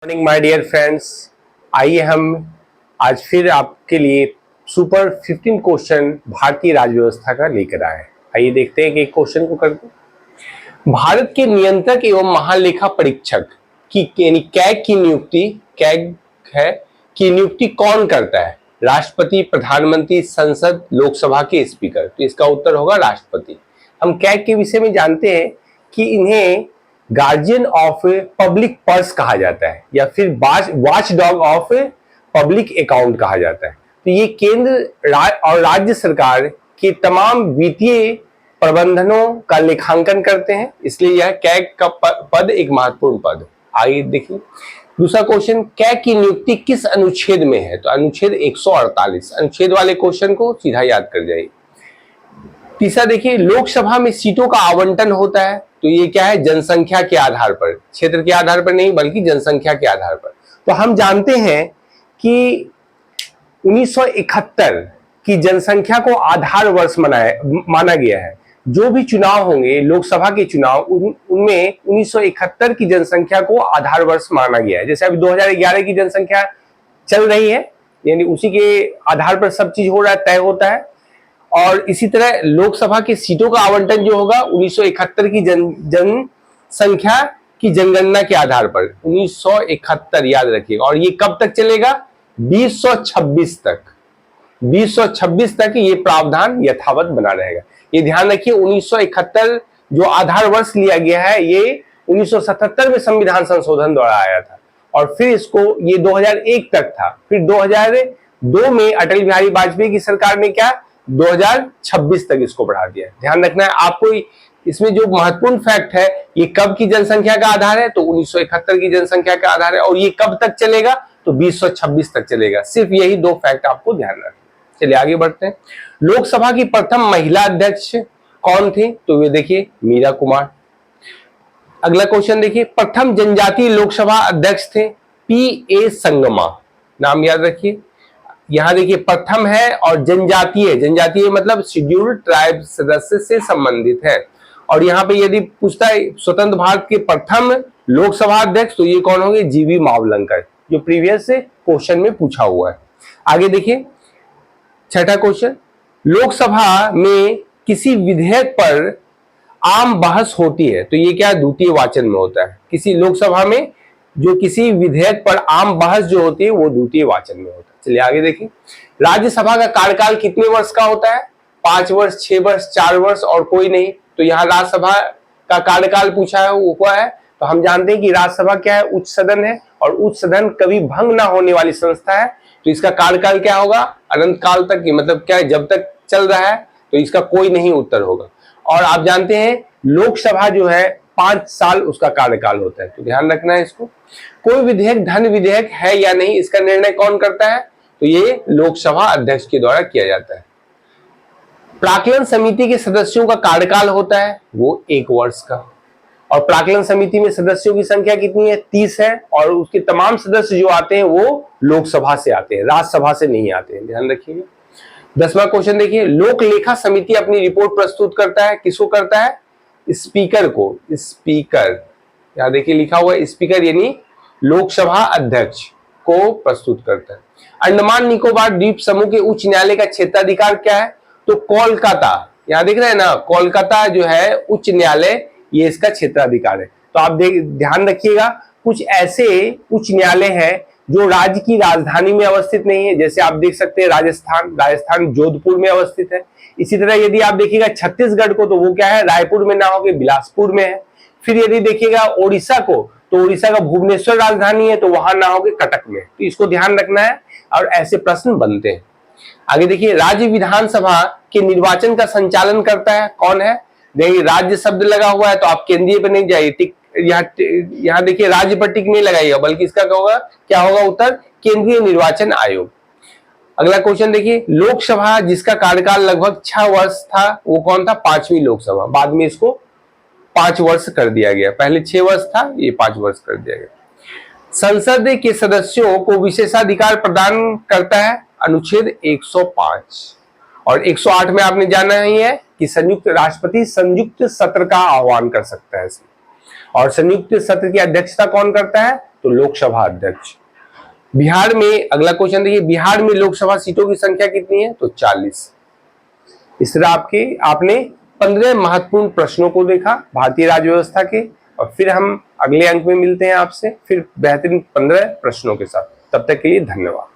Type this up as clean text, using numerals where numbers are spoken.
Morning my dear friends. आइए हम आज फिर आपके लिए सुपर 15 क्वेश्चन भारतीय राज्य व्यवस्था का लेकर आए। आइए देखते हैं कि एक क्वेश्चन को करते हैं। भारत के नियंत्रक एवं महालेखा परीक्षक की यानी कैग की नियुक्ति कैग है की नियुक्ति कौन करता है? राष्ट्रपति, प्रधानमंत्री, संसद, लोकसभा के स्पीकर। तो इसका उत्तर होगा राष्ट्रपति। हम कैग के विषय में जानते हैं कि इन्हें गार्जियन ऑफ पब्लिक पर्स कहा जाता है या फिर watch dog of public account कहा जाता है। तो ये केंद्र और राज्य सरकार के तमाम वित्तीय प्रबंधनों का लेखांकन करते हैं, इसलिए यह कैग का पद एक महत्वपूर्ण पद। आइए देखिए दूसरा क्वेश्चन, कैग की नियुक्ति किस अनुच्छेद में है? तो अनुच्छेद 148। अनुच्छेद वाले क्वेश्चन को सीधा याद कर जाइए। तीसरा देखिए, लोकसभा में सीटों का आवंटन होता है तो ये क्या है? जनसंख्या के आधार पर, क्षेत्र के आधार पर नहीं बल्कि जनसंख्या के आधार पर। तो हम जानते हैं कि 1971 की जनसंख्या को आधार वर्ष माना गया है। जो भी चुनाव होंगे लोकसभा के चुनाव उनमें 1971 की जनसंख्या को आधार वर्ष माना गया है। जैसे अभी 2011 की जनसंख्या चल रही है, यानी उसी के आधार पर सब चीज हो रहा है, तय होता है। और इसी तरह लोकसभा की सीटों का आवंटन जो होगा 1971 की जनसंख्या की जनगणना के आधार पर 1971 याद रखिएगा। और ये कब तक चलेगा? 2026 तक। 2026 तक ये प्रावधान यथावत बना रहेगा। ये ध्यान रखिए, 1971 जो आधार वर्ष लिया गया है ये 1977 में संविधान संशोधन द्वारा आया था और फिर इसको ये 2001 तक था। फिर 2002 में अटल बिहारी वाजपेयी की सरकार ने क्या 2026 तक इसको बढ़ा दिया। ध्यान रखना है आपको, इसमें जो महत्वपूर्ण फैक्ट है ये कब की जनसंख्या का आधार है तो 1971 की जनसंख्या का आधार है। और ये कब तक चलेगा तो 2026 तक चलेगा। सिर्फ यही दो फैक्ट आपको ध्यान रखना। चलिए आगे बढ़ते हैं। लोकसभा की प्रथम महिला अध्यक्ष कौन थी? तो ये देखिए मीरा कुमार। अगला क्वेश्चन देखिए, प्रथम जनजातीय लोकसभा अध्यक्ष थे P.A. संगमा। नाम याद रखिए। यहां देखिए प्रथम है और जनजातीय मतलब शेड्यूल्ड ट्राइब सदस्य से संबंधित है। और यहाँ पे यदि पूछता है स्वतंत्र भारत के प्रथम लोकसभा अध्यक्ष तो ये कौन होंगे? जीवी मावलंकर, जो प्रीवियस से क्वेश्चन में पूछा हुआ है। आगे देखिए छठा क्वेश्चन, लोकसभा में किसी विधेयक पर आम बहस होती है तो ये क्या द्वितीय वाचन में होता है। किसी लोकसभा में जो किसी विधेयक पर आम बहस जो होती है वो द्वितीय वाचन में होता है। चलिए आगे देखिए, राज्यसभा का कार्यकाल कितने वर्ष का होता है? 5 वर्ष, 6 वर्ष, 4 वर्ष और कोई नहीं। तो यहाँ राज्यसभा का कार्यकाल पूछा है वो हुआ है। तो हम जानते हैं कि राज्यसभा क्या है? उच्च सदन है और उच्च सदन कभी भंग ना होने वाली संस्था है। तो इसका कार्यकाल क्या होगा? अनंत काल तक की, मतलब क्या है जब तक चल रहा है। तो इसका कोई नहीं उत्तर होगा। और आप जानते हैं लोकसभा जो है 5 साल उसका कार्यकाल होता है। तो ध्यान रखना है इसको। कोई विधेयक धन विधेयक है या नहीं इसका निर्णय कौन करता है? तो ये लोकसभा अध्यक्ष के द्वारा किया जाता है। प्राक्कलन समिति के सदस्यों का कार्यकाल होता है वो 1 वर्ष का। और प्राक्कलन समिति में सदस्यों की संख्या कितनी है? 30 है। और उसके तमाम सदस्य जो आते हैं वो लोकसभा से आते हैं, राज्यसभा से नहीं आते हैं। ध्यान रखिएगा। 10वां क्वेश्चन देखिए, लोक लेखा समिति अपनी रिपोर्ट प्रस्तुत करता है, किसको करता है? स्पीकर को। स्पीकर यहां देखिए लिखा हुआ है, स्पीकर यानी लोकसभा अध्यक्ष को प्रस्तुत करता है। अंडमान निकोबार द्वीप समूह के उच्च न्यायालय का क्षेत्राधिकार क्या है? तो कोलकाता। यहां देख रहे हैं ना, कोलकाता जो है उच्च न्यायालय, ये इसका क्षेत्राधिकार है। तो आप ध्यान रखिएगा, कुछ ऐसे उच्च न्यायालय हैं जो राज्य की राजधानी में अवस्थित नहीं है। जैसे आप देख सकते हैं राजस्थान जोधपुर में अवस्थित है। इसी तरह यदि आप देखिएगा छत्तीसगढ़ को तो वो क्या है? रायपुर में ना होकर बिलासपुर में है। फिर यदि देखिएगा ओडिशा को तो ओडिशा का भुवनेश्वर राजधानी है तो वहां ना होकर कटक में। तो इसको ध्यान रखना है और ऐसे प्रश्न बनते हैं। आगे देखिए, राज्य विधानसभा के निर्वाचन का संचालन करता है कौन है? देखिए राज्य शब्द लगा हुआ है तो आप केंद्रीय पे नहीं जाइए, टिक यहाँ देखिए राज्य पर टिक नहीं लगाइएगा बल्कि इसका क्या होगा उत्तर? केंद्रीय निर्वाचन आयोग। अगला क्वेश्चन देखिए, लोकसभा जिसका कार्यकाल लगभग 6 वर्ष था वो कौन था? 5वीं लोकसभा। बाद में इसको 5 वर्ष कर दिया गया। पहले 6 वर्ष था, ये 5 वर्ष कर दिया गया। संसद के सदस्यों को विशेषाधिकार प्रदान करता है अनुच्छेद 105। और 108 में आपने जाना ही है कि संयुक्त राष्ट्रपति संयुक्त सत्र का आह्वान कर सकता है इसमें। और संयुक्त सत्र की अध्यक्षता कौन करता है? तो लोकसभा अध्यक्ष। बिहार में अगला क्वेश्चन देखिए, बिहार में लोकसभा सीटों की संख्या कितनी है? तो 40। इस तरह आपने 15 महत्वपूर्ण प्रश्नों को देखा भारतीय राज्य व्यवस्था के, और फिर हम अगले अंक में मिलते हैं आपसे फिर बेहतरीन 15 प्रश्नों के साथ। तब तक के लिए धन्यवाद।